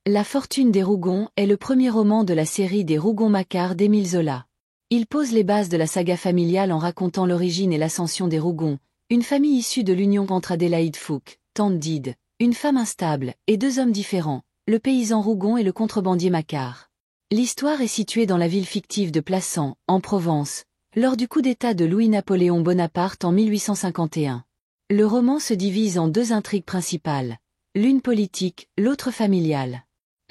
La fortune des Rougon est le premier roman de la série des Rougon-Macquart d'Émile Zola. Il pose les bases de la saga familiale en racontant l'origine et l'ascension des Rougon, une famille issue de l'union entre Adélaïde Fouque, tante d'Ide, une femme instable, et deux hommes différents, le paysan Rougon et le contrebandier Macquart. L'histoire est située dans la ville fictive de Plassans, en Provence, lors du coup d'État de Louis-Napoléon Bonaparte en 1851. Le roman se divise en deux intrigues principales, l'une politique, l'autre familiale.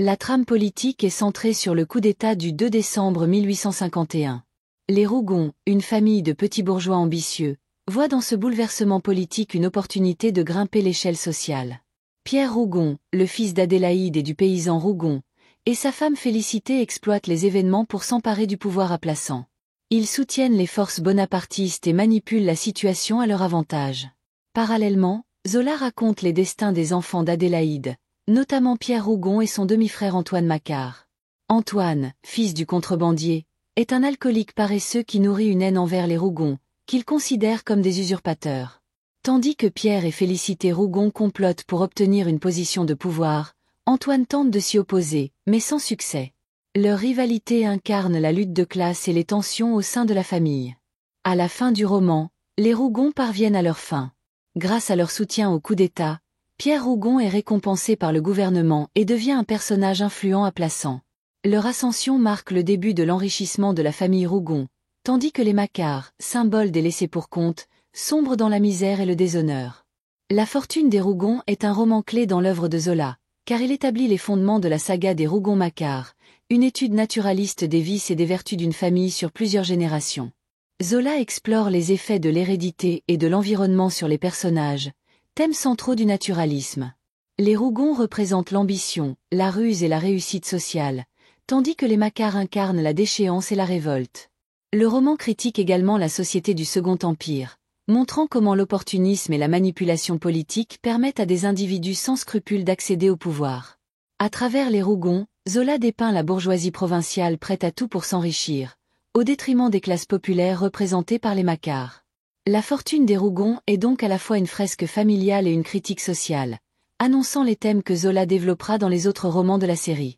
La trame politique est centrée sur le coup d'État du 2 décembre 1851. Les Rougon, une famille de petits bourgeois ambitieux, voient dans ce bouleversement politique une opportunité de grimper l'échelle sociale. Pierre Rougon, le fils d'Adélaïde et du paysan Rougon, et sa femme Félicité exploitent les événements pour s'emparer du pouvoir à Plassans. Ils soutiennent les forces bonapartistes et manipulent la situation à leur avantage. Parallèlement, Zola raconte les destins des enfants d'Adélaïde, notamment Pierre Rougon et son demi-frère Antoine Macquart. Antoine, fils du contrebandier, est un alcoolique paresseux qui nourrit une haine envers les Rougon, qu'il considère comme des usurpateurs. Tandis que Pierre et Félicité Rougon complotent pour obtenir une position de pouvoir, Antoine tente de s'y opposer, mais sans succès. Leur rivalité incarne la lutte de classe et les tensions au sein de la famille. À la fin du roman, les Rougon parviennent à leur fin. Grâce à leur soutien au coup d'État, Pierre Rougon est récompensé par le gouvernement et devient un personnage influent à Plassans. Leur ascension marque le début de l'enrichissement de la famille Rougon, tandis que les Macquart, symboles des laissés-pour-compte, sombrent dans la misère et le déshonneur. La fortune des Rougon est un roman clé dans l'œuvre de Zola, car il établit les fondements de la saga des Rougon-Macquart, une étude naturaliste des vices et des vertus d'une famille sur plusieurs générations. Zola explore les effets de l'hérédité et de l'environnement sur les personnages, thèmes centraux du naturalisme. Les Rougon représentent l'ambition, la ruse et la réussite sociale, tandis que les Macquart incarnent la déchéance et la révolte. Le roman critique également la société du Second Empire, montrant comment l'opportunisme et la manipulation politique permettent à des individus sans scrupules d'accéder au pouvoir. À travers les Rougon, Zola dépeint la bourgeoisie provinciale prête à tout pour s'enrichir, au détriment des classes populaires représentées par les Macquart. La fortune des Rougon est donc à la fois une fresque familiale et une critique sociale, annonçant les thèmes que Zola développera dans les autres romans de la série.